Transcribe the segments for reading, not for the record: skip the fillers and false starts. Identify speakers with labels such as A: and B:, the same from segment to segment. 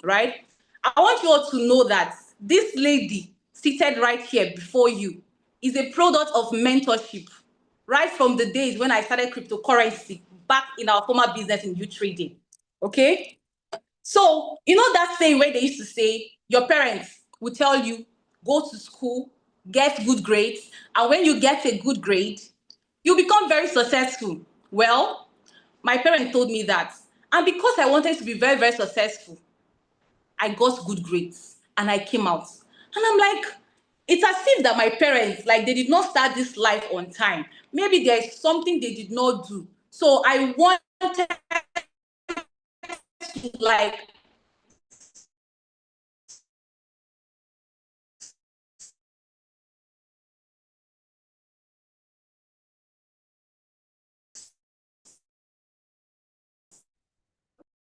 A: right? I want you all to know that this lady seated right here before you is a product of mentorship, right from the days when I started cryptocurrency back in our former business in youth trading. Okay? So, you know that saying where they used to say, your parents will tell you, go to school, get good grades, and when you get a good grade, you become very successful. Well, my parents told me that. And because I wanted to be very, very successful, I got good grades and I came out. And I'm like, it's as if that my parents, like, they did not start this life on time. Maybe there's something they did not do. So I wanted to, like,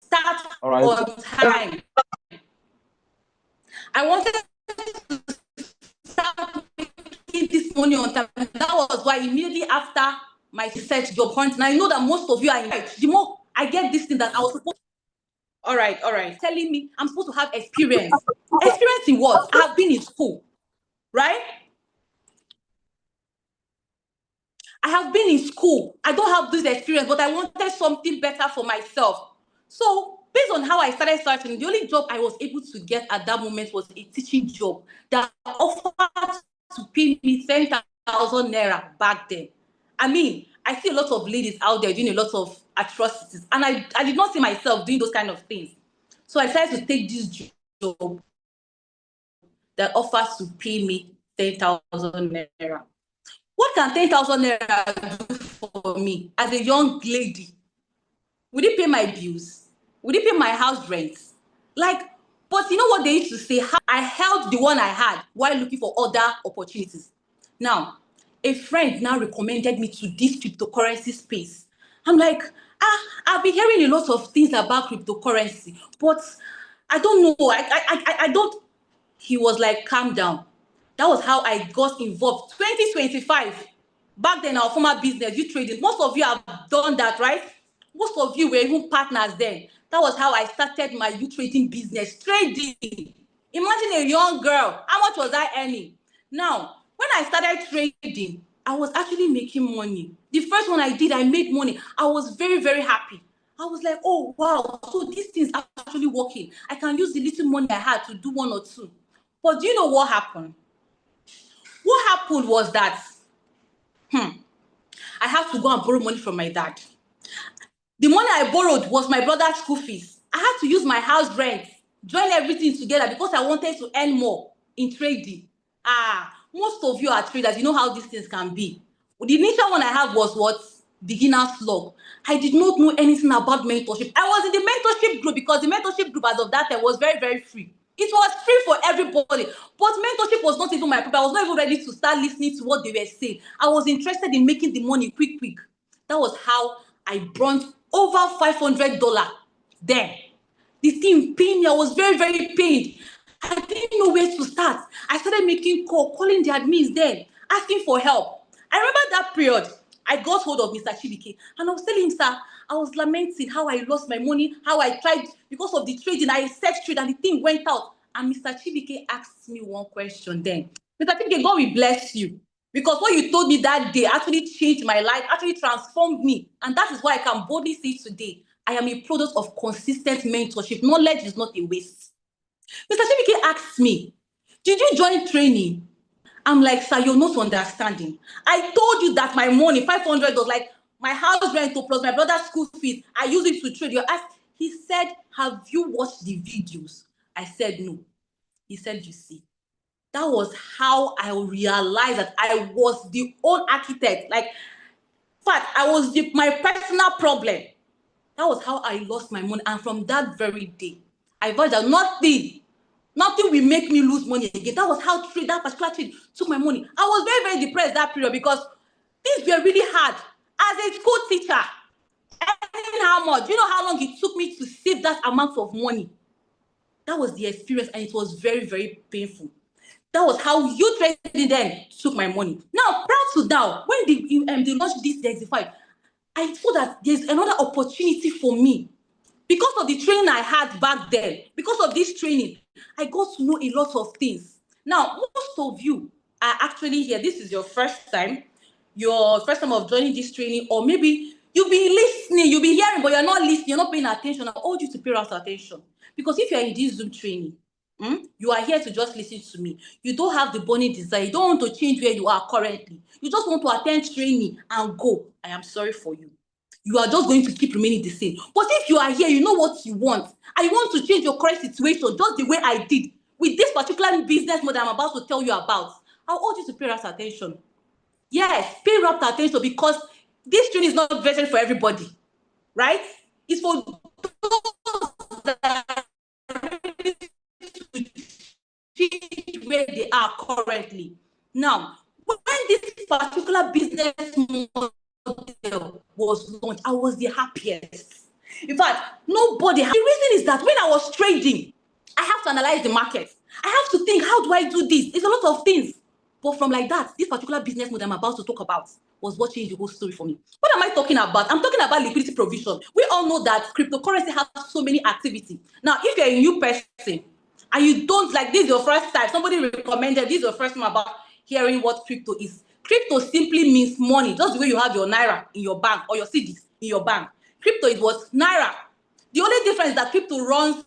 A: start
B: All right.
A: on time. I wanted to start making this money on time. That was why immediately after my research job hunt, and I know that most of you are in it, the more I get this thing that I was supposed to. All right, telling me I'm supposed to have experience. Experience in what? I have been in school, right? I have been in school. I don't have this experience, but I wanted something better for myself. So, based on how I started searching, the only job I was able to get at that moment was a teaching job that offered to pay me 10,000 naira back then. I mean, I see a lot of ladies out there doing a lot of atrocities, and I did not see myself doing those kind of things. So I decided to take this job that offers to pay me 10,000 naira. What can 10,000 naira do for me as a young lady? Would it pay my bills? Would it pay my house rent? Like, but you know what they used to say? I held the one I had while looking for other opportunities. Now, a friend now recommended me to this cryptocurrency space. I'm like, I've been hearing a lot of things about cryptocurrency, but I don't know. I don't. He was like, calm down. That was how I got involved. 2025. Back then, our former business, you trading. Most of you have done that, right? Most of you were even partners then. That was how I started my youth trading business. Trading. Imagine a young girl. How much was I earning? Now, when I started trading, I was actually making money. The first one I did, I made money. I was very, very happy. I was like, oh, wow. So these things are actually working. I can use the little money I had to do one or two. But do you know what happened? What happened was that I had to go and borrow money from my dad. The money I borrowed was my brother's school fees. I had to use my house rent, join everything together because I wanted to earn more in trading. Most of you are traders. You know how these things can be. The initial one I had was what? Beginner's log. I did not know anything about mentorship. I was in the mentorship group because the mentorship group as of that time was very, very free. It was free for everybody. But mentorship was not even my problem. I was not even ready to start listening to what they were saying. I was interested in making the money quick. That was how I brought over $500 then. The thing pained me. I was very, very pained. I didn't know where to start. I started making calling the admins then, asking for help. I remember that period. I got hold of Mr. Chibike and I was telling him, sir, I was lamenting how I lost my money, how I tried because of the trading. I set trade and the thing went out. And Mr. Chibike asked me one question then. Mr. Chibike, God will bless you. Because what you told me that day actually changed my life, actually transformed me. And that is why I can boldly say today, I am a product of consistent mentorship. Knowledge is not a waste. Mr. Chibike asked me, did you join training? I'm like, sir, you're not understanding. I told you that my money, $500, like my house rent plus my brother's school fees, I use it to trade. You asked, he said, have you watched the videos? I said, no. He said, you see. That was how I realized that I was the own architect. Like, in fact, I was my personal problem. That was how I lost my money. And from that very day, I vowed that nothing will make me lose money again. That was how that particular trade took my money. I was very, very depressed that period because things were really hard. As a school teacher, earning how much? You know how long it took me to save that amount of money? That was the experience, and it was very, very painful. That was how you trading then took my money. Now, proud to now, when they launched this Degxifi, I saw that there's another opportunity for me Because of the training I had back then, because of this training, I got to know a lot of things. Now, most of you are actually here. This is your first time of joining this training, or maybe you've been listening, you've been hearing, but you're not listening, you're not paying attention. I urge you to pay us attention. Because if you're in this Zoom training, you are here to just listen to me. You don't have the burning desire. You don't want to change where you are currently. You just want to attend training and go. I am sorry for you. You are just going to keep remaining the same. But if you are here, you know what you want. I want to change your current situation just the way I did with this particular business model I'm about to tell you about. I urge you to pay rapt attention. Yes, pay rapt attention, because this training is not version for everybody, right? It's for those that change where they are currently. Now, when this particular business model was launched, I was the happiest. In fact, nobody. The reason is that when I was trading, I have to analyze the market. I have to think, how do I do this? It's a lot of things. But from like that, this particular business model I'm about to talk about was what changed the whole story for me. What am I talking about? I'm talking about liquidity provision. We all know that cryptocurrency has so many activities. Now, if you're a new person and you don't, like, this is your first time, somebody recommended, this is your first time about hearing what crypto is. Crypto simply means money, just the way you have your naira in your bank or your cedis in your bank. Crypto is what? Naira. The only difference is that crypto runs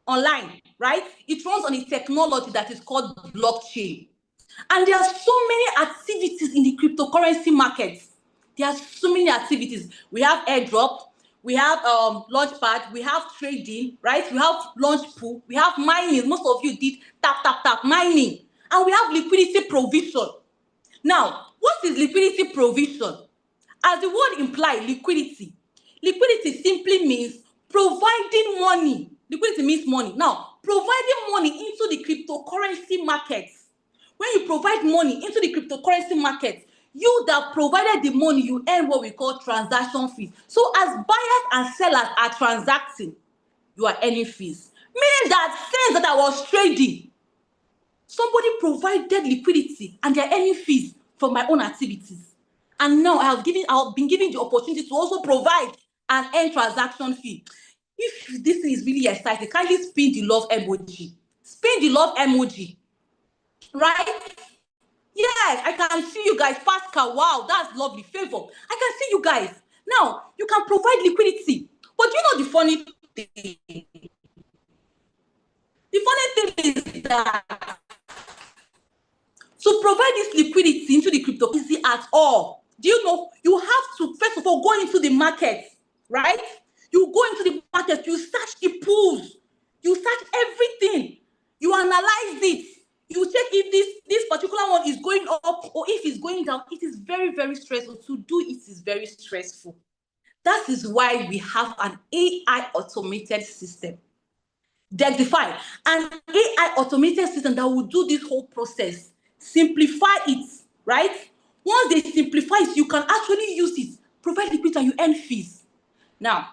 A: online, right? It runs on a technology that is called blockchain. And there are so many activities in the cryptocurrency markets. There are so many activities. We have airdrop, we have launchpad, we have trading, right? We have launch pool, we have mining. Most of you did tap mining, and we have liquidity provision. Now, what is liquidity provision? As the word implies, liquidity. Liquidity simply means providing money. Liquidity means money. Now, providing money into the cryptocurrency markets. When you provide money into the cryptocurrency market, you that provided the money, you earn what we call transaction fees. So as buyers and sellers are transacting, you are earning fees. Meaning that since that I was trading, somebody provided liquidity and they're earning fees from my own activities. And now I've been given the opportunity to also provide and earn transaction fee. If this is really exciting, kindly spin the love emoji. Spin the love emoji. Right? Yes, I can see you guys. Pascal, wow, that's lovely. Favor, I can see you guys. Now, you can provide liquidity. But you know the funny thing? The funny thing is that to provide this liquidity into the crypto easy at all. Do you know? You have to, first of all, go into the market, right? You go into the market, you search the pools, you search everything, you analyze it, you check if this particular one is going up or if it's going down. It is very, very stressful. To do it is very stressful. That is why we have an AI automated system. Degxifi, an AI automated system that will do this whole process, simplify it, right? Once they simplify it, you can actually use it, provide liquidity, and you earn fees. Now,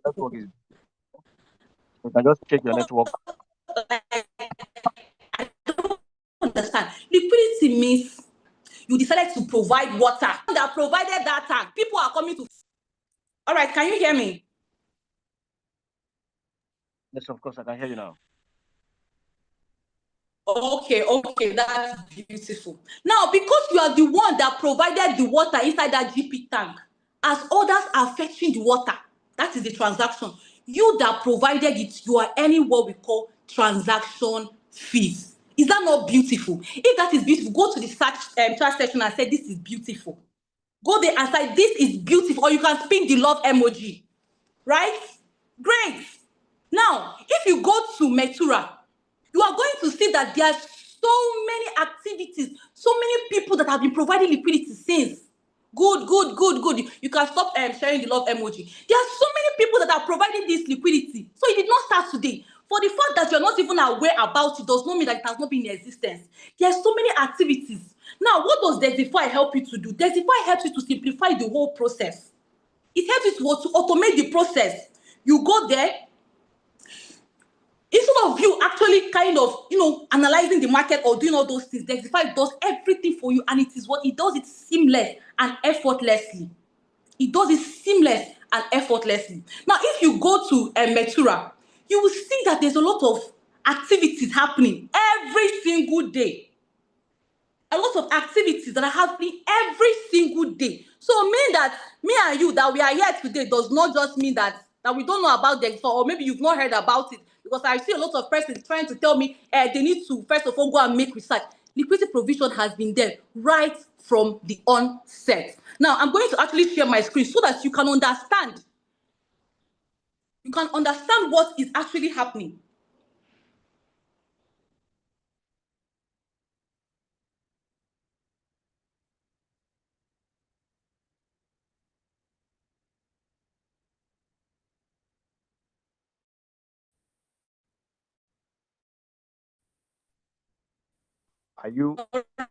B: Network is. You can just check your network.
A: I don't understand. Liquidity means you decided to provide water. That provided that tank. People are coming to. All right, can you hear me?
B: Yes, of course, I can hear you now.
A: Okay, that's beautiful. Now, because you are the one that provided the water inside that GP tank, as others are fetching the water, that is the transaction. You that provided it, you are earning what we call transaction fees. Is that not beautiful? If that is beautiful, go to the chat section and say, this is beautiful. Go there and say, this is beautiful. Or you can spin the love emoji. Right? Great. Now, if you go to Metura, you are going to see that there are so many activities, so many people that have been providing liquidity since. Good. You can stop sharing the love emoji. There are so many people that are providing this liquidity. So it did not start today. For the fact that you're not even aware about it does not mean that it has not been in existence. There are so many activities. Now, what does Degxifi help you to do? Degxifi helps you to simplify the whole process. It helps you to automate the process. You go there, instead of you actually kind of, analyzing the market or doing all those things, Degxifi does everything for you, and it is what it does it seamless and effortlessly. It does it seamless and effortlessly. Now, if you go to Metura, you will see that there's a lot of activities happening every single day. A lot of activities that are happening every single day. So mean that me and you that we are here today does not just mean that we don't know about Degxifi, or maybe you've not heard about it, because I see a lot of persons trying to tell me they need to first of all go and make research. Liquidity provision has been there right from the onset. Now I'm going to actually share my screen so that you can understand. You can understand what is actually happening.
B: Are you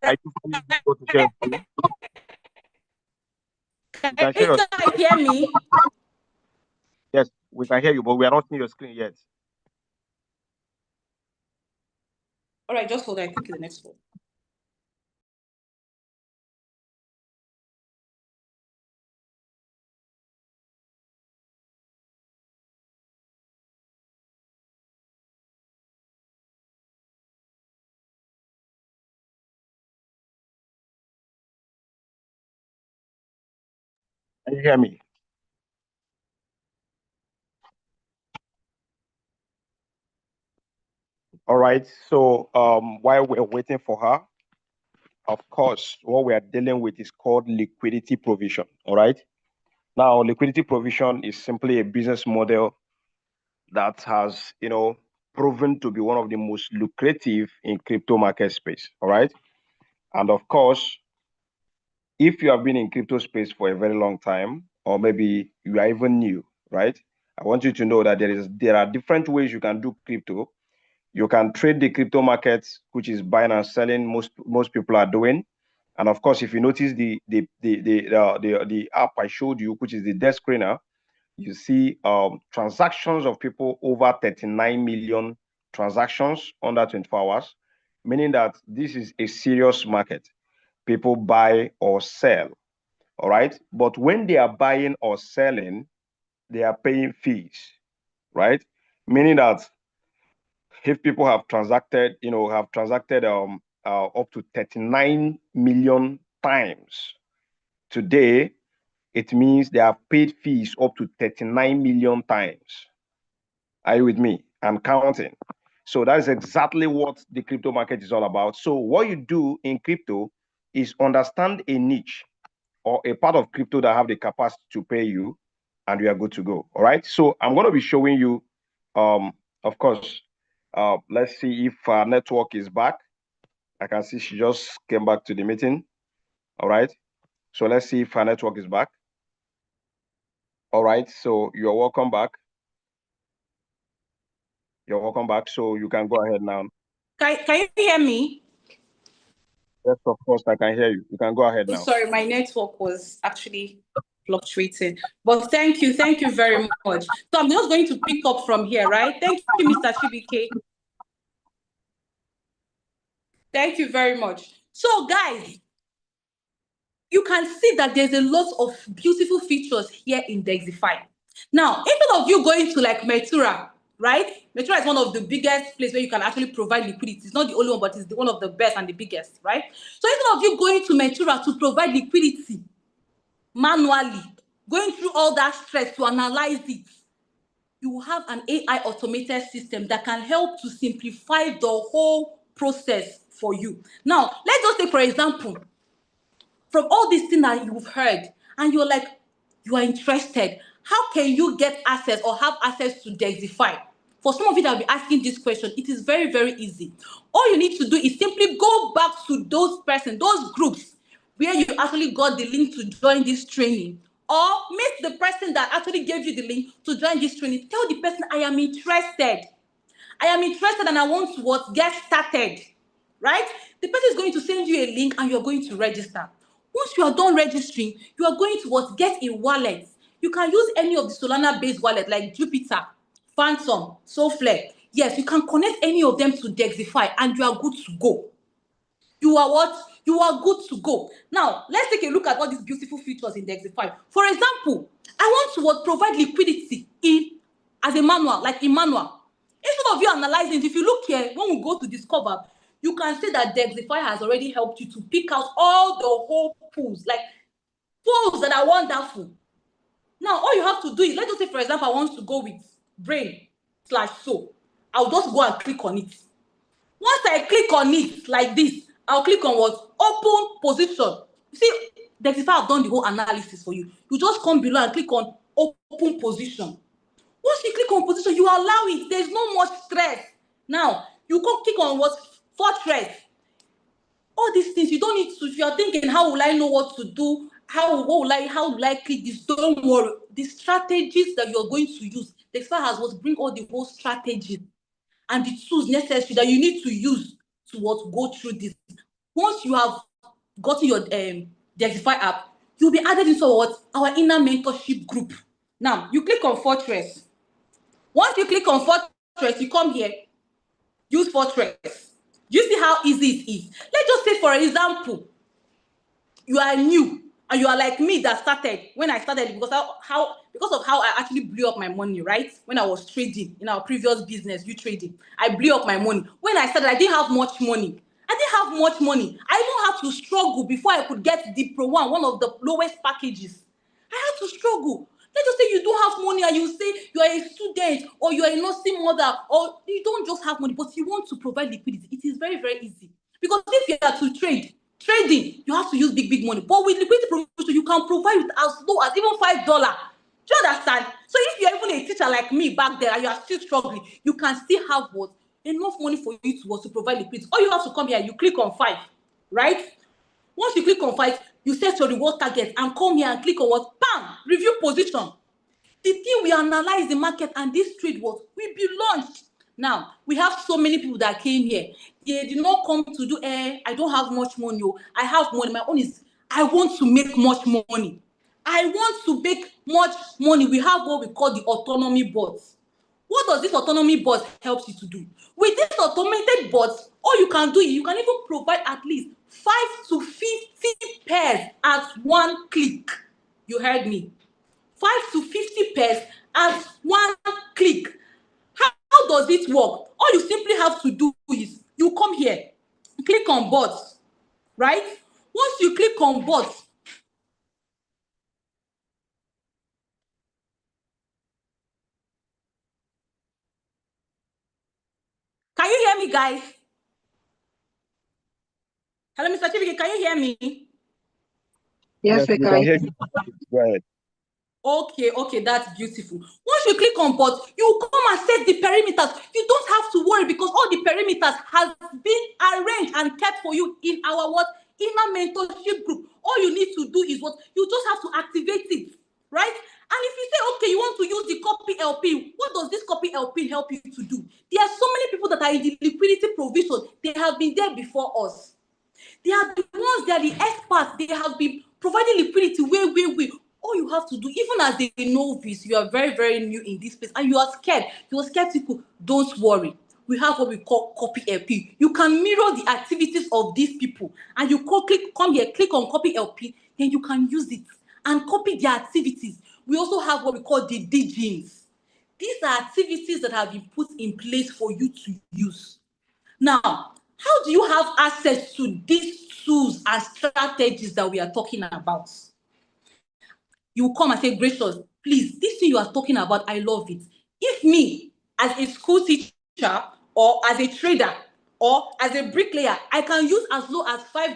B: finally able to share your screen?
A: Can
B: You can share
A: you
B: your
A: guys hear me?
B: Yes, we can hear you, but we are not seeing your screen yet.
A: All right, just hold on. I think it's the next one.
B: Can you hear me? All right. So while we're waiting for her, of course, what we are dealing with is called liquidity provision. All right. Now, liquidity provision is simply a business model that has, proven to be one of the most lucrative in crypto market space. All right. And of course, if you have been in crypto space for a very long time, or maybe you are even new, right? I want you to know that there are different ways you can do crypto. You can trade the crypto markets, which is buying and selling. Most people are doing. And of course, if you notice the app I showed you, which is the desk screener, you see transactions of people over 39 million transactions under 24 hours, meaning that this is a serious market. People buy or sell, all right? But when they are buying or selling, they are paying fees, right? Meaning that if people have transacted, up to 39 million times today, it means they have paid fees up to 39 million times. Are you with me? I'm counting. So that is exactly what the crypto market is all about. So what you do in crypto is understand a niche or a part of crypto that have the capacity to pay you, and you are good to go. All right. So I'm going to be showing you, of course, let's see if our network is back. I can see she just came back to the meeting. All right. So let's see if our network is back. All right. So you're welcome back. You're welcome back. So you can go ahead now.
A: Can you hear me?
B: Yes, of course, I can hear you. You can go ahead
A: Oh,
B: now.
A: sorry, my network was actually fluctuating. But thank you very much. So I'm just going to pick up from here, right? Thank you, Mr. Chibike. Thank you very much. So, guys, you can see that there's a lot of beautiful features here in Degxifi. Now, instead of you going to like Metura, right? Metura is one of the biggest places where you can actually provide liquidity. It's not the only one, but it's one of the best and the biggest, right? So instead of you going to Metura to provide liquidity manually, going through all that stress to analyze it, you have an AI automated system that can help to simplify the whole process for you. Now, let's just take, for example, from all these things that you've heard, and you're like, you are interested, how can you get access or have access to Degxifi? For some of you that will be asking this question, it is very, very easy. All you need to do is simply go back to those persons, those groups where you actually got the link to join this training, or meet the person that actually gave you the link to join this training. Tell the person, I am interested. I am interested and I want to what? Get started, right? The person is going to send you a link and you're going to register. Once you are done registering, you are going to what? Get a wallet. You can use any of the Solana-based wallet like Jupiter, Phantom, Solflare. Yes, you can connect any of them to Degxifi and you are good to go. You are what? You are good to go. Now, let's take a look at all these beautiful features in Degxifi. For example, I want to what, provide liquidity as a manual, like in manual. Instead of you analyzing, if you look here, when we go to discover, you can see that Degxifi has already helped you to pick out all the whole pools, like pools that are wonderful. Now, all you have to do is, let's just say, for example, I want to go with brain/so. I'll just go and click on it. Once I click on it like this, I'll click on what? Open position. You see, Degxifi have done the whole analysis for you. You just come below and click on open position. Once you click on position, you allow it. There's no much stress. Now, you come click on what? Fortress. All these things, you don't need to, if you're thinking, how will I know what to do? How will I click this? Don't worry. The strategies that you're going to use, Degxifi has what bring all the whole strategies and the tools necessary that you need to use to what go through this. Once you have gotten your Degxifi app, you'll be added into what? Our inner mentorship group. Now, you click on Fortress. Once you click on Fortress, you come here, use Fortress. Do you see how easy it is? Let's just say, for example, you are new and you are like me that started when I started because of how I actually blew up my money, right? When I was trading in our previous business, you trading, I blew up my money. When I started, I didn't have much money. I even had to struggle before I could get the Pro one of the lowest packages. I had to struggle. Let's just say you don't have money and you say you are a student or you are a nursing mother or you don't just have money, but you want to provide liquidity. It is very, very easy. Because if you are to trading, you have to use big money. But with liquidity provision, you can provide with as low as even $5. Do you understand? So if you're even a teacher like me back there and you are still struggling, you can still have what? Enough money for you to provide liquidity. All you have to come here, you click on 5, right? Once you click on 5, you set your reward target and come here and click on what? Bam! Review position. The thing we analyze the market and this trade was we be launched. Now we have so many people that came here. They did not come to do I don't have much money. I have money. My own is I want to make much money. I want to make much money. We have what we call the autonomy bots. What does this autonomy bot help you to do? With this automated bots, all you can do is you can even provide at least 5 to 50 pairs at one click. You heard me. 5 to 50 pairs at one click. How does it work? All you simply have to do is you come here, click on bots, right? Once you click on bots, can you hear me, guys? Hello, Mr. Chibike, can you hear me?
C: Yes, we can hear you.
B: Go ahead.
A: Okay, that's beautiful. Once you click on bot, you come and set the perimeters. You don't have to worry because all the perimeters has been arranged and kept for you in our what? Inner mentorship group. All you need to do is what? You just have to activate it, right? And if you say, okay, you want to use the copy LP, what does this copy LP help you to do? There are so many people that are in the liquidity provision. They have been there before us. They are the ones, they are the experts. They have been providing liquidity way. All you have to do, even as a novice, you are very, very new in this space and you are scared, you are skeptical, don't worry. We have what we call copy LP. You can mirror the activities of these people and you come here, click on copy LP, then you can use it and copy their activities. We also have what we call the DGs. These are activities that have been put in place for you to use. Now, how do you have access to these tools and strategies that we are talking about? You come and say, gracious, please, this thing you are talking about, I love it. If me, as a school teacher or as a trader or as a bricklayer, I can use as low as $5,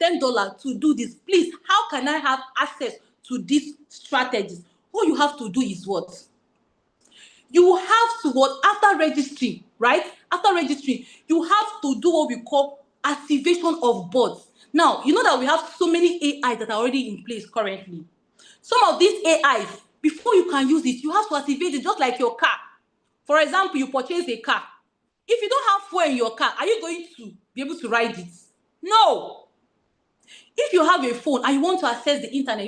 A: $10 to do this, please, how can I have access to these strategies? All you have to do is what? You have to what? After registry, right? After registry, you have to do what we call activation of bots. Now, you know that we have so many AIs that are already in place currently. Some of these AIs, before you can use it, you have to activate it just like your car. For example, you purchase a car. If you don't have fuel in your car, are you going to be able to ride it? No. If you have a phone and you want to access the internet,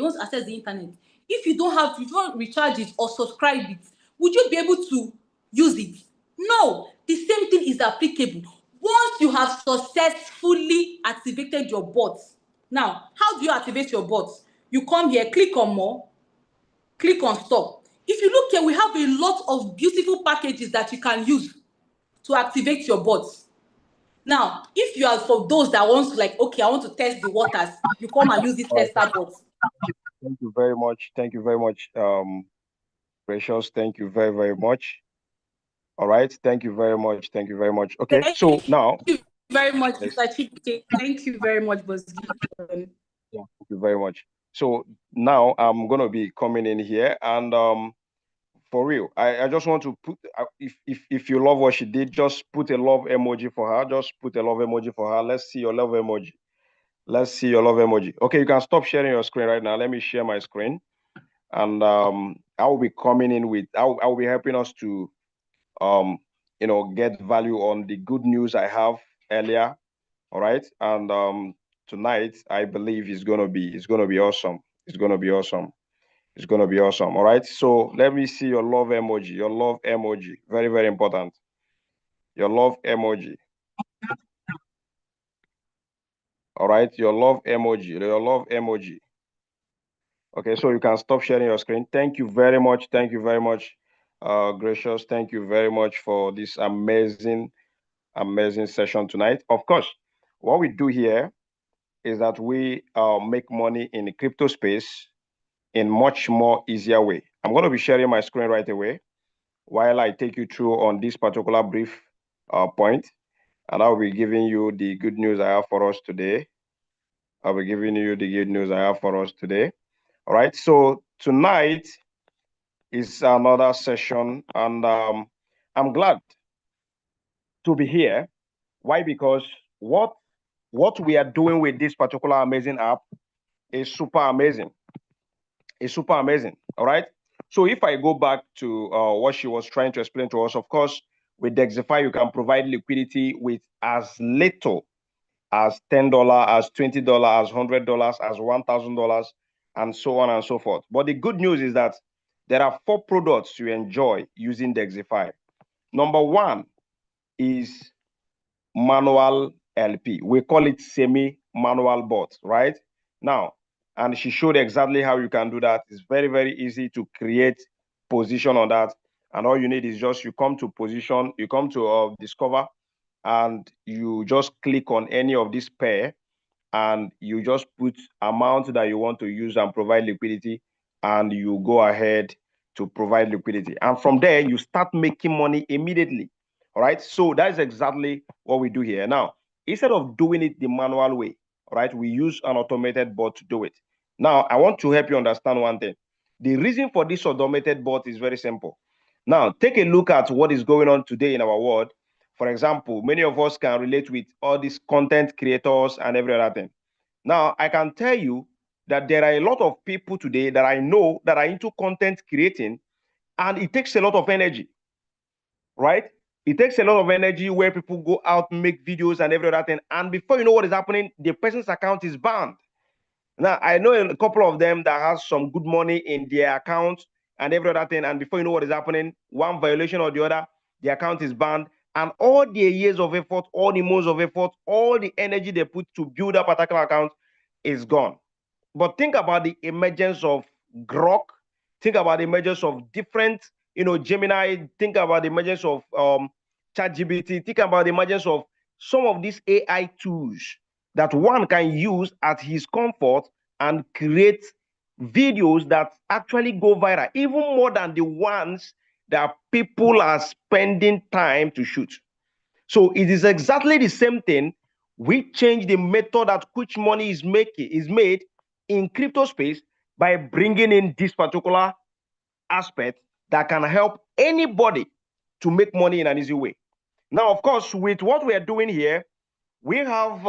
A: if you don't recharge it or subscribe it, would you be able to use it? No. The same thing is applicable once you have successfully activated your bot. Now, how do you activate your bot? You come here, click on more, click on stop. If you look here, we have a lot of beautiful packages that you can use to activate your bot. Now, if you are for those that want to, like, okay, I want to test the waters, you come and use this tester bot.
B: Thank you very much. Thank you very much, Precious. Thank you very, very much. All right. Thank you very much. Thank you very much. Okay. So now.
A: Thank you very much, Mr. Chike. Thank you very much, Bozgi.
B: Yeah, thank you very much. So now I'm going to be coming in here and for real, I just want to put, if you love what she did, just put a love emoji for her. Just put a love emoji for her. Let's see your love emoji. Let's see your love emoji. Okay, you can stop sharing your screen right now. Let me share my screen. And I will be coming in with, I will be helping us to, get value on the good news I have earlier. All right. And tonight, I believe it's gonna be awesome. It's gonna be awesome. It's gonna be awesome. All right. So let me see your love emoji. Your love emoji. Very, very important. Your love emoji. All right. Your love emoji. Your love emoji. Okay, so you can stop sharing your screen. Thank you very much. Thank you very much, Gracious. Thank you very much for this amazing session tonight. Of course, what we do here is that we make money in the crypto space in much more easier way. I'm going to be sharing my screen right away while I take you through on this particular brief point, and I'll be giving you the good news I have for us today. I'll be giving you the good news I have for us today. All right, so tonight is another session, and I'm glad to be here. Why? Because what we are doing with this particular amazing app is super amazing. It's super amazing. All right. So if I go back to what she was trying to explain to us, of course, with Degxifi, you can provide liquidity with as little as $10, as $20, as $100, as $1,000, and so on and so forth. But the good news is that there are 4 products you enjoy using Degxifi. Number 1 is manual LP. We call it semi-manual bot, right? Now, and she showed exactly how you can do that. It's very, very easy to create position on that. And all you need is just, you come to position, you come to discover, and you just click on any of this pair, and you just put amount that you want to use and provide liquidity, and you go ahead to provide liquidity. And from there, you start making money immediately. All right. So that's exactly what we do here. Now, instead of doing it the manual way, all right, we use an automated bot to do it. Now, I want to help you understand one thing. The reason for this automated bot is very simple. Now, take a look at what is going on today in our world. For example, many of us can relate with all these content creators and every other thing. Now, I can tell you that there are a lot of people today that I know that are into content creating, and it takes a lot of energy, right? It takes a lot of energy where people go out, make videos and every other thing, and before you know what is happening, the person's account is banned. Now, I know a couple of them that has some good money in their account and every other thing, and before you know what is happening, one violation or the other, the account is banned, and all their years of effort, all the months of effort, all the energy they put to build up a particular account is gone. But think about the emergence of Grok. Think about the emergence of different, Gemini. Think about the emergence of ChatGPT. Think about the emergence of some of these AI tools that one can use at his comfort and create videos that actually go viral, even more than the ones that people are spending time to shoot. So it is exactly the same thing. We change the method at which money is made in crypto space by bringing in this particular aspect that can help anybody to make money in an easy way. Now, of course, with what we are doing here, we have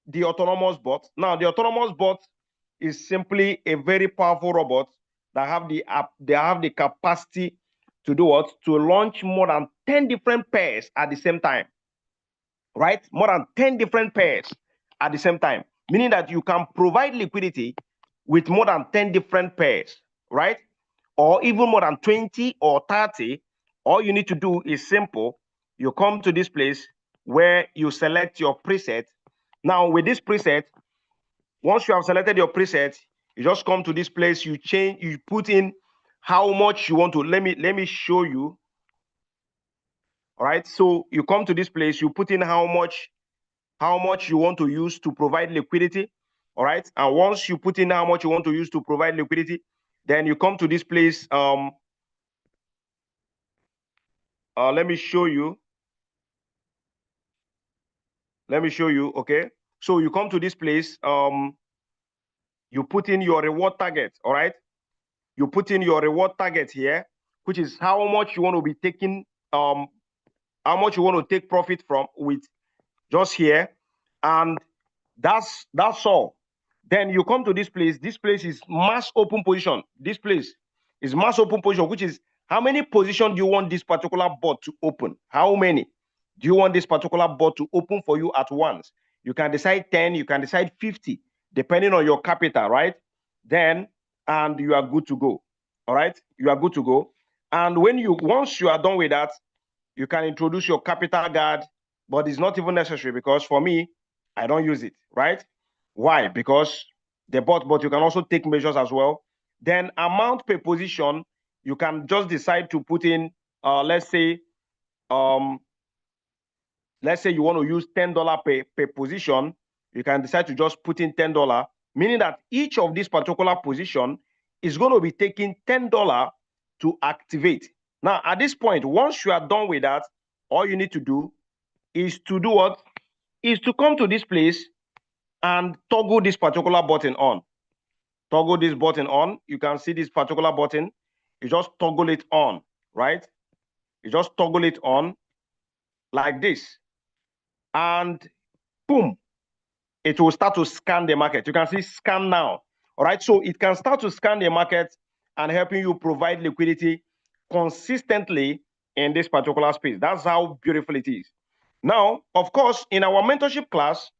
B: the autonomous bot. Now, the autonomous bot is simply a very powerful robot that have the capacity to do what? To launch more than 10 different pairs at the same time. Right? More than 10 different pairs at the same time, meaning that you can provide liquidity with more than 10 different pairs, right? Or even more than 20 or 30, all you need to do is simple. You come to this place where you select your preset. Now with this preset, once you have selected your preset, you just come to this place, you put in how much you want to. Let me show you. All right, so you come to this place, you put in how much you want to use to provide liquidity. All right, and once you put in how much you want to use to provide liquidity, then you come to this place. Let me show you. Okay, so you come to this place. You put in your reward target. All right, you put in your reward target here, which is how much you want to be taking, how much you want to take profit from with just here, and that's all. Then you come to this place. This place is mass open position. This place is mass open position, which is how many positions do you want this particular bot to open? How many do you want this particular bot to open for you at once? You can decide 10, you can decide 50, depending on your capital, right? Then, and you are good to go. All right, you are good to go. And once you are done with that, you can introduce your capital guard, but it's not even necessary because for me, I don't use it, right? Why? Because the bot, but you can also take measures as well. Then amount per position, you can just decide to put in, let's say you want to use $10 per position. You can decide to just put in $10, meaning that each of this particular position is going to be taking $10 to activate. Now, at this point, once you are done with that, all you need to do is to do what? Is to come to this place and toggle this particular button on. Toggle this button on. You can see this particular button. You just toggle it on, right? You just toggle it on like this. And boom, it will start to scan the market. You can see scan now. All right, so it can start to scan the market and helping you provide liquidity consistently in this particular space. That's how beautiful it is. Now, of course, in our mentorship class,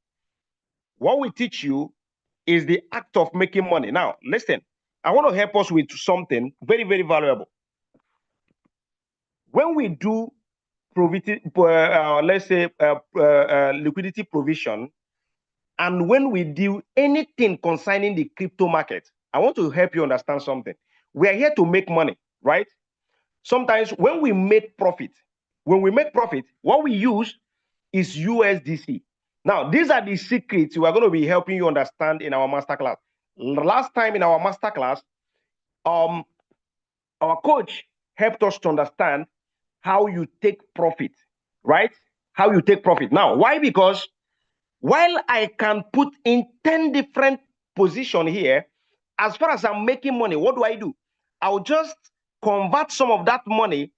B: what we teach you is the act of making money. Now, listen, I want to help us with something very, very valuable. When we do let's say liquidity provision, and when we do anything concerning the crypto market, I want to help you understand something. We are here to make money, right? Sometimes when we make profit, what we use is USDC. Now, these are the secrets we are going to be helping you understand in our masterclass. Last time in our masterclass, our coach helped us to understand how you take profit, right? How you take profit. Now, why? Because while I can put in 10 different positions here, as far as I'm making money, what do? I'll just convert some of that money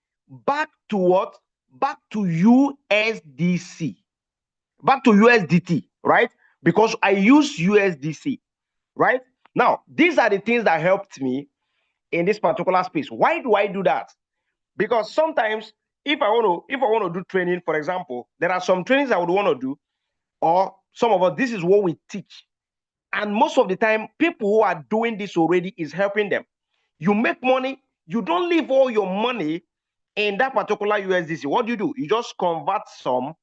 B: back to what? Back to USDC. Back to USDT, right? Because I use USDC, right? Now, these are the things that helped me in this particular space. Why do I do that? Because sometimes if I want to do training, for example, there are some trainings I would want to do, or some of us, this is what we teach. And most of the time, people who are doing this already is helping them. You make money, you don't leave all your money in that particular USDC. What do? You just convert some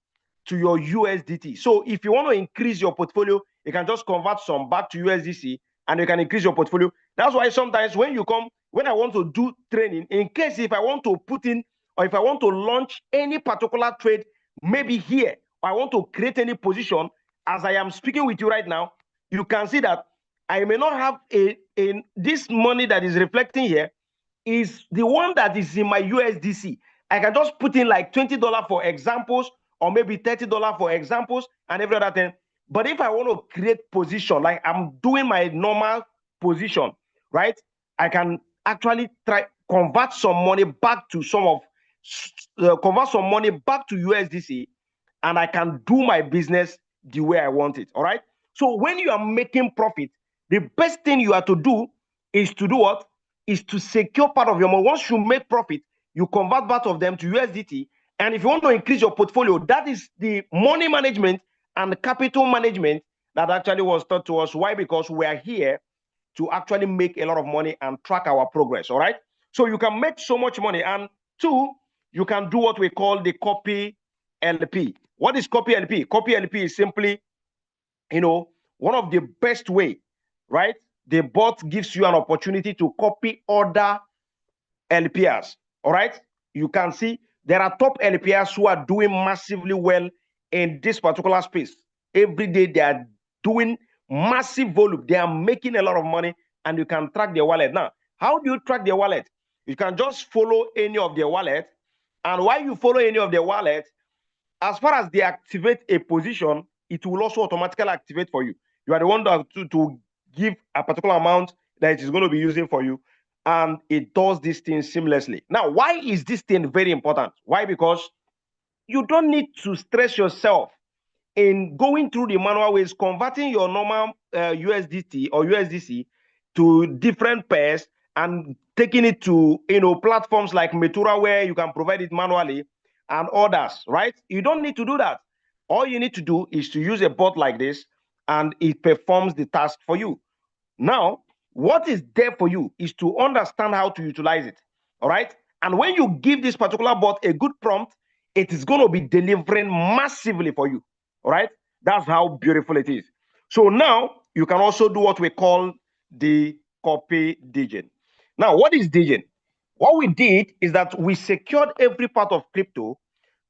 B: to your USDT. So if you want to increase your portfolio, you can just convert some back to USDC and you can increase your portfolio. That's why sometimes when I want to do training, in case if I want to put in or if I want to launch any particular trade, maybe here, or I want to create any position, as I am speaking with you right now, you can see that I may not have this money that is reflecting here is the one that is in my USDC. I can just put in like $20 for examples, or maybe $30 for examples, and every other thing. But if I want to create position, like I'm doing my normal position, right? I can actually convert some money back to USDC, and I can do my business the way I want it. All right. So when you are making profit, the best thing you have to do is to do what? Is to secure part of your money. Once you make profit, you convert part of them to USDT. And if you want to increase your portfolio, that is the money management and capital management that actually was taught to us. Why? Because we are here to actually make a lot of money and track our progress. All right. So you can make so much money. And two, you can do what we call the copy LP. What is copy LP? Copy LP is simply, one of the best way, right? The bot gives you an opportunity to copy other LPRs. All right. You can see there are top LPRs who are doing massively well in this particular space. Every day they are doing massive volume. They are making a lot of money, and you can track their wallet. Now, how do you track their wallet? You can just follow any of their wallet. And while you follow any of their wallet, as far as they activate a position, it will also automatically activate for you. You are the one to give a particular amount that it is going to be using for you. And it does this thing seamlessly. Now, why is this thing very important? Why? Because you don't need to stress yourself in going through the manual ways, converting your normal USDT or USDC to different pairs and taking it to platforms like Metura, where you can provide it manually, and others, right? You don't need to do that. All you need to do is to use a bot like this, and it performs the task for you. Now, what is there for you is to understand how to utilize it. All right. And when you give this particular bot a good prompt, it is going to be delivering massively for you. All right. That's how beautiful it is. So now you can also do what we call the copy Degen. Now, what is Degen? What we did is that we secured every part of crypto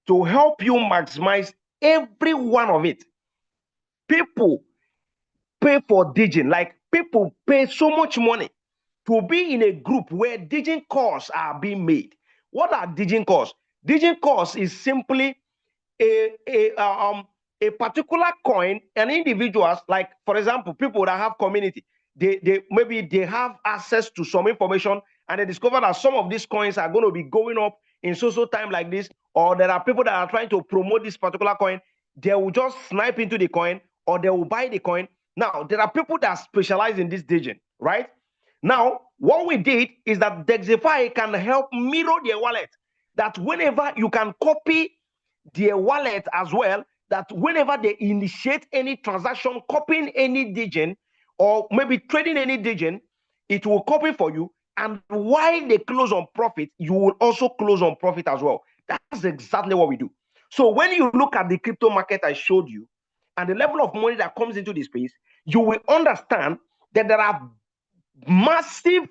B: to help you maximize every one of it. People pay for Degen. Like, people pay so much money to be in a group where Degen calls are being made. What are Degen calls? Degen calls is simply a particular coin, and individuals, like, for example, people that have community, maybe they have access to some information, and they discover that some of these coins are going to be going up in so time like this, or there are people that are trying to promote this particular coin. They will just snipe into the coin, or they will buy the coin. Now, there are people that specialize in this Degen, right? Now, what we did is that Degxifi can help mirror their wallet, that whenever you can copy their wallet as well, that whenever they initiate any transaction, copying any Degen, or maybe trading any Degen, it will copy for you. And while they close on profit, you will also close on profit as well. That's exactly what we do. So when you look at the crypto market I showed you, and the level of money that comes into this space, you will understand that there are massive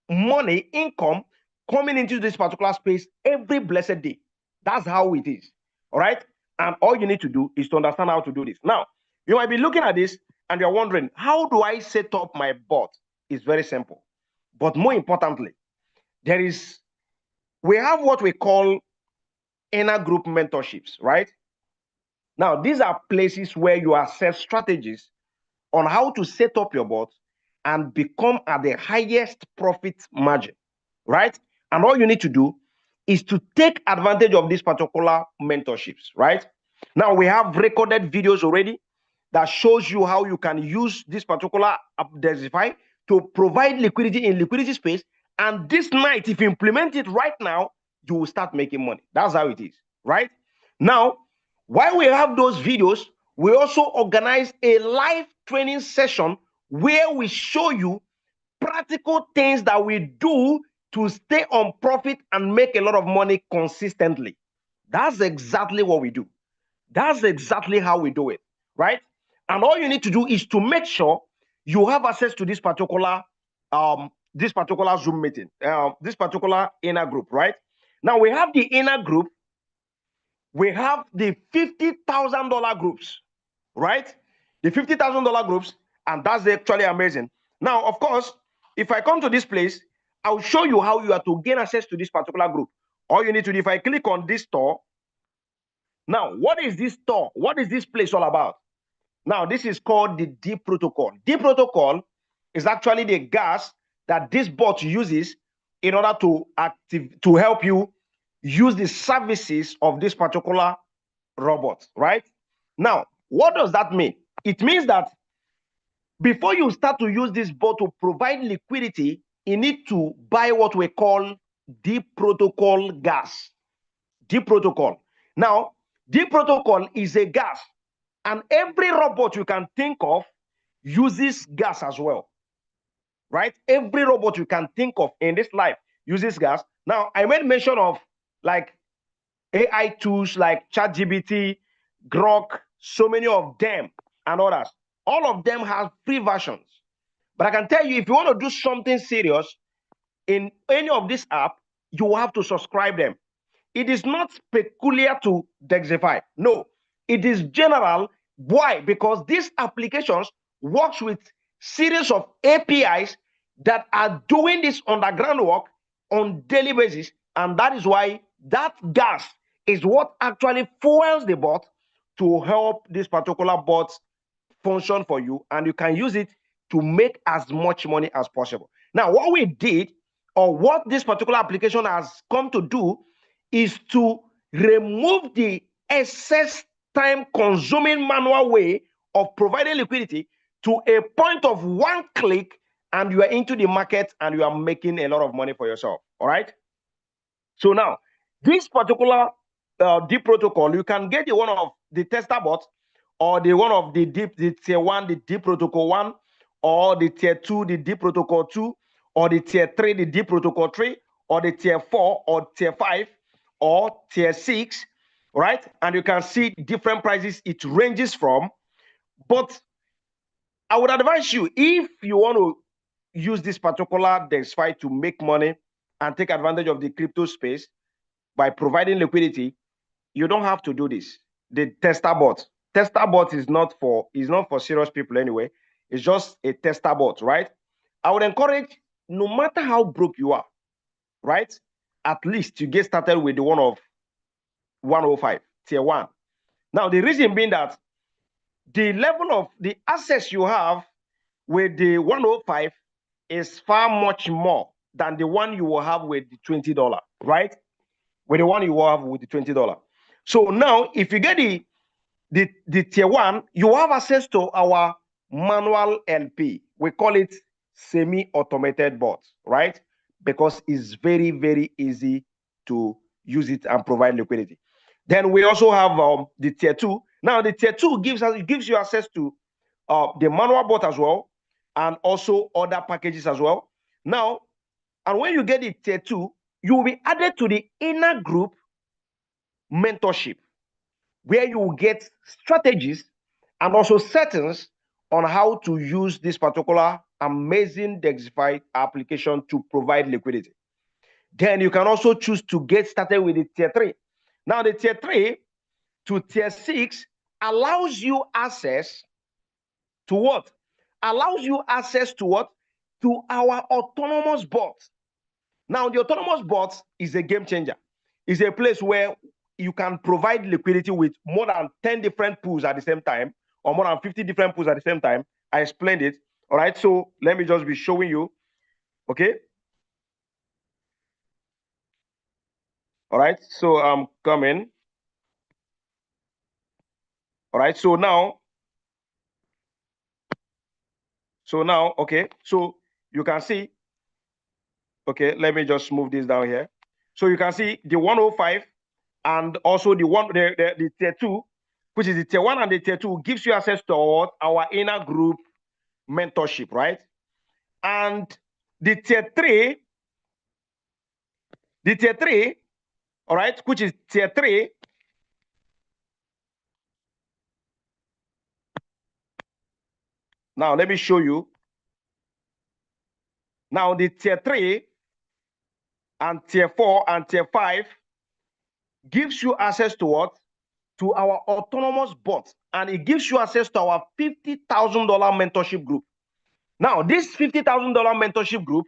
B: money income coming into this particular space every blessed day. That's how it is. All right. And all you need to do is to understand how to do this. Now, you might be looking at this and you're wondering, how do I set up my bot? It's very simple. But more importantly, we have what we call inner group mentorships, right? Now, these are places where you assess strategies on how to set up your bot and become at the highest profit margin, right? And all you need to do is to take advantage of these particular mentorships, right? Now, we have recorded videos already that shows you how you can use this particular Degxifi to provide liquidity in liquidity space. And this night, if you implement it right now, you will start making money. That's how it is, right? Now, while we have those videos, we also organize a live training session where we show you practical things that we do to stay on profit and make a lot of money consistently. That's exactly what we do. That's exactly how we do it, right? And all you need to do is to make sure you have access to this particular Zoom meeting, this particular inner group, right? Now we have the inner group. We have the $50,000 groups, right? The $50,000 groups, and that's actually amazing. Now, of course, if I come to this place, I'll show you how you are to gain access to this particular group. All you need to do, if I click on this store, now, what is this store? What is this place all about? Now, this is called the D protocol. D protocol is actually the gas that this bot uses in order to help you use the services of this particular robot, right? Now, what does that mean? It means that before you start to use this bot to provide liquidity, you need to buy what we call D protocol gas. D protocol. Now, D protocol is a gas, and every robot you can think of uses gas as well. right? Every robot you can think of in this life uses gas. Now, I made mention of like AI tools like ChatGPT, Grok, so many of them and others. All of them have free versions. But I can tell you, if you want to do something serious in any of this app, you will have to subscribe them. It is not peculiar to Degxifi. No, it is general. Why? Because these applications works with series of APIs that are doing this underground work on daily basis, and that is why that gas is what actually fuels the bot to help this particular bot function for you, and you can use it to make as much money as possible. Now, what we did, or what this particular application has come to do, is to remove the excess time consuming manual way of providing liquidity to a point of one click, and you are into the market and you are making a lot of money for yourself. All right. So now, this particular deep protocol, you can get the one of the tester bot, or the one of the deep, the tier 1, the deep protocol 1, or the tier 2, the deep protocol 2, or the tier 3, the deep protocol 3, or the tier 4, or tier 5, or tier 6, right? And you can see different prices it ranges from. But I would advise you, if you want to use this particular Degxifi to make money and take advantage of the crypto space by providing liquidity, you don't have to do this. The tester bot is not for serious people anyway. It's just a tester bot, right? I would encourage, no matter how broke you are, right, at least you get started with the one of 105 tier 1. Now, the reason being that the level of the access you have with the 105 is far much more than the one you will have with the $20, right? With the one you will have with the $20. So now, if you get the tier 1, you have access to our manual LP. We call it semi-automated bot, right? Because it's very, very easy to use it and provide liquidity. Then we also have the tier 2. Now, the tier 2 gives you access to the manual bot as well, and also other packages as well. Now, and when you get the tier 2, you will be added to the inner group mentorship, where you will get strategies and also settings on how to use this particular amazing Degxifi application to provide liquidity. Then you can also choose to get started with the tier 3. Now, the tier 3 to tier 6 allows you access to what? Allows you access to what? To our autonomous bot. Now, the autonomous bot is a game changer. It's a place where you can provide liquidity with more than 10 different pools at the same time, or more than 50 different pools at the same time. I explained it. All right. So let me just be showing you. Okay. All right. So I'm coming. All right. So now, okay. So you can see. Okay. Let me just move this down here. So you can see the 105 and also the tier 2, which is the tier 1 and the tier 2, gives you access to our inner group mentorship, right? And the tier 3, all right, which is tier 3, now let me show you. Now the tier 3 and tier 4 and tier 5 gives you access to what? To our autonomous bot, and it gives you access to our $50,000 mentorship group. Now, this $50,000 mentorship group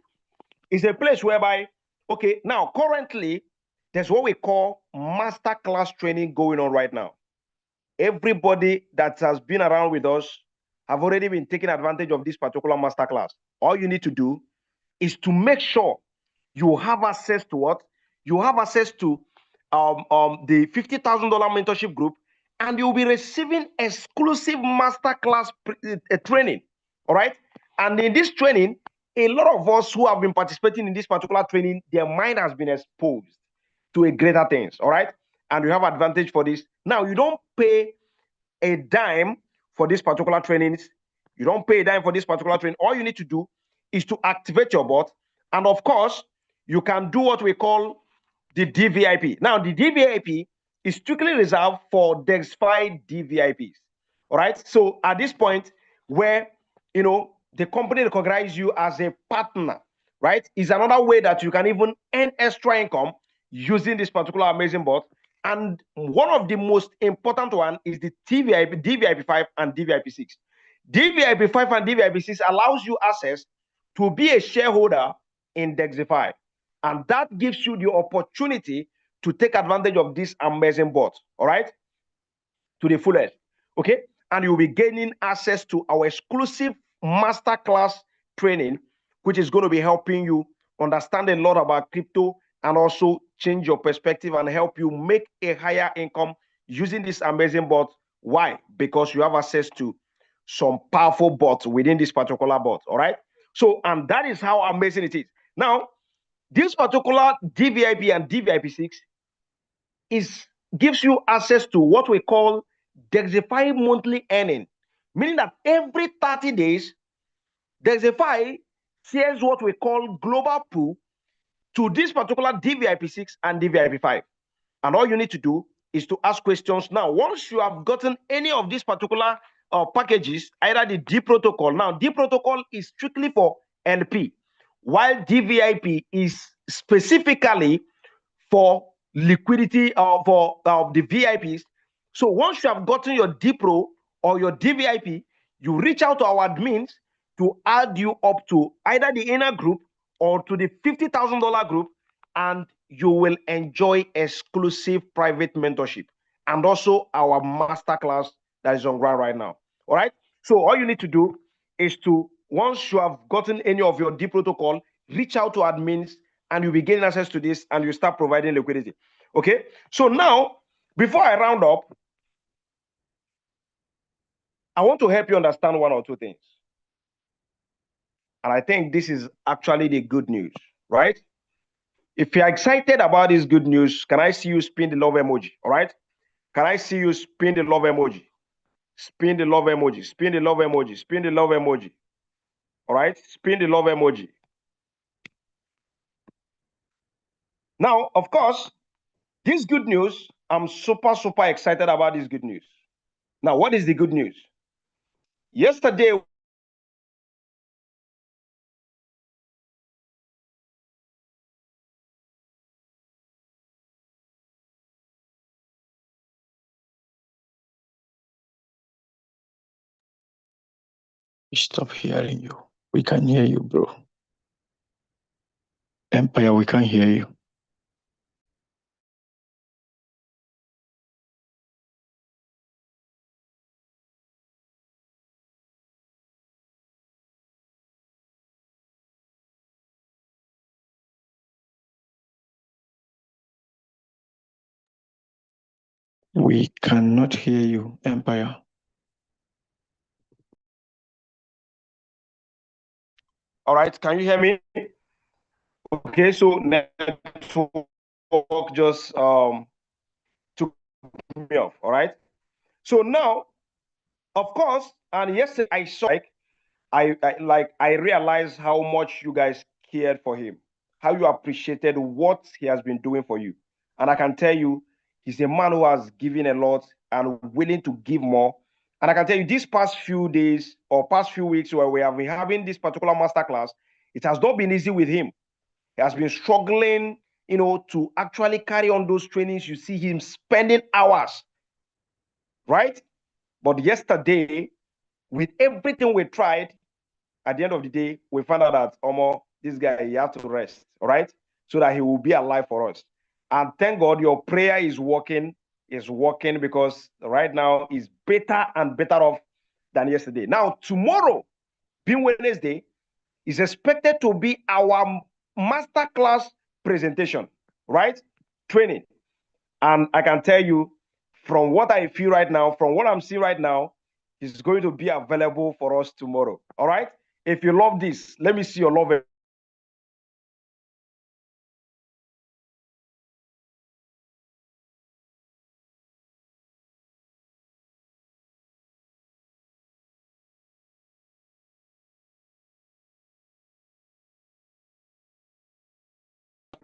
B: is a place whereby, okay, now currently there's what we call masterclass training going on right now. Everybody that has been around with us have already been taking advantage of this particular masterclass. All you need to do is to make sure you have access to what? You have access to the $50,000 mentorship group, and you'll be receiving exclusive masterclass training. All right. And in this training, a lot of us who have been participating in this particular training, their mind has been exposed to a greater things. All right. And you have advantage for this. Now, you don't pay a dime for this particular trainings. You don't pay a dime for this particular training. All you need to do is to activate your bot. And of course, you can do what we call the DVIP. Now, the DVIP is strictly reserved for Degxifi DVIPs. All right. So at this point, where the company recognizes you as a partner, right, is another way that you can even earn extra income using this particular amazing bot. And one of the most important one is the DVIP5 and DVIP6. DVIP5 and DVIP6 allows you access to be a shareholder in Degxifi. And that gives you the opportunity to take advantage of this amazing bot, all right, to the fullest, okay? And you'll be gaining access to our exclusive masterclass training, which is going to be helping you understand a lot about crypto and also change your perspective and help you make a higher income using this amazing bot. Why? Because you have access to some powerful bots within this particular bot, all right? So, and that is how amazing it is. Now, this particular DVIP and DVIP6 gives you access to what we call Degxifi monthly earning, meaning that every 30 days, Degxifi shares what we call global pool to this particular DVIP6 and DVIP5. And all you need to do is to ask questions. Now, once you have gotten any of these particular packages, either the D protocol. Now, D protocol is strictly for LP, while DVIP is specifically for liquidity for the VIPs. So once you have gotten your D Pro or your DVIP, you reach out to our admins to add you up to either the inner group or to the $50,000 group, and you will enjoy exclusive private mentorship and also our masterclass that is on ground right now. All right. So all you need to do is to, once you have gotten any of your D protocol, reach out to admins and you'll be getting access to this and you start providing liquidity. Okay. So now, before I round up, I want to help you understand one or two things. And I think this is actually the good news, right? If you're excited about this good news, can I see you spin the love emoji? All right. Can I see you spin the love emoji? Spin the love emoji, spin the love emoji, spin the love emoji. All right. Spin the love emoji. Now, of course, this good news, I'm super, super excited about this good news. Now, what is the good news? Yesterday,
D: Stop hearing you. We can hear you, bro. Empire, we can't hear you. We cannot hear you, Empire.
B: all right, can you hear me? Okay, so network just took me off. All right. So now, of course, and yesterday I saw I realized how much you guys cared for him, how you appreciated what he has been doing for you. And I can tell you, he's a man who has given a lot and willing to give more. And I can tell you, these past few days or past few weeks where we have been having this particular masterclass, it has not been easy with him. He has been struggling, to actually carry on those trainings. You see him spending hours, right? But yesterday, with everything we tried, at the end of the day, we found out that this guy, he has to rest, all right? So that he will be alive for us. And thank God your prayer is working because right now is better and better off than yesterday. Now, tomorrow, being Wednesday, is expected to be our masterclass presentation, right? Training. And I can tell you, from what I feel right now, from what I'm seeing right now, it's going to be available for us tomorrow. All right? If you love this, let me see your love.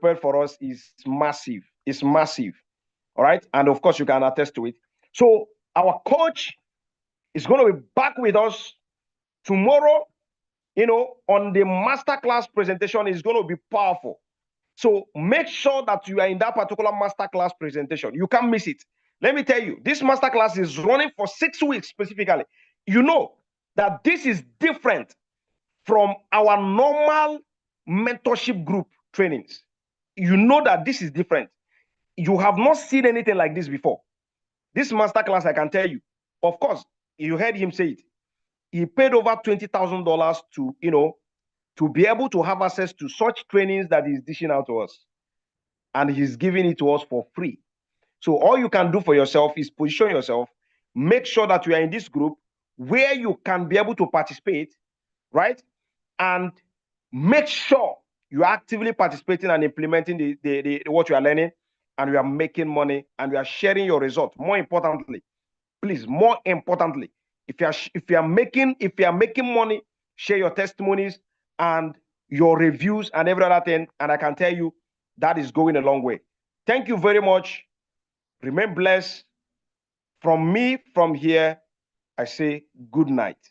B: prepared for us is massive. It's massive. All right. And of course, you can attest to it. So our coach is going to be back with us tomorrow. You know, on the masterclass presentation is going to be powerful. So make sure that you are in that particular masterclass presentation. You can't miss it. Let me tell you, this masterclass is running for 6 weeks specifically. You know that this is different from our normal mentorship group trainings. You know that this is different. You have not seen anything like this before. This masterclass, I can tell you, of course, you heard him say it. He paid over $20,000 to, you know, to be able to have access to such trainings that he's dishing out to us. And he's giving it to us for free. So all you can do for yourself is position yourself, make sure that you are in this group where you can be able to participate, right? And make sure you're actively participating and implementing what you are learning, and you are making money and you are sharing your results. More importantly, please, more importantly, if you are making money, share your testimonies and your reviews and every other thing, and I can tell you that is going a long way. Thank you very much. Remain blessed. From me, from here, I say good night.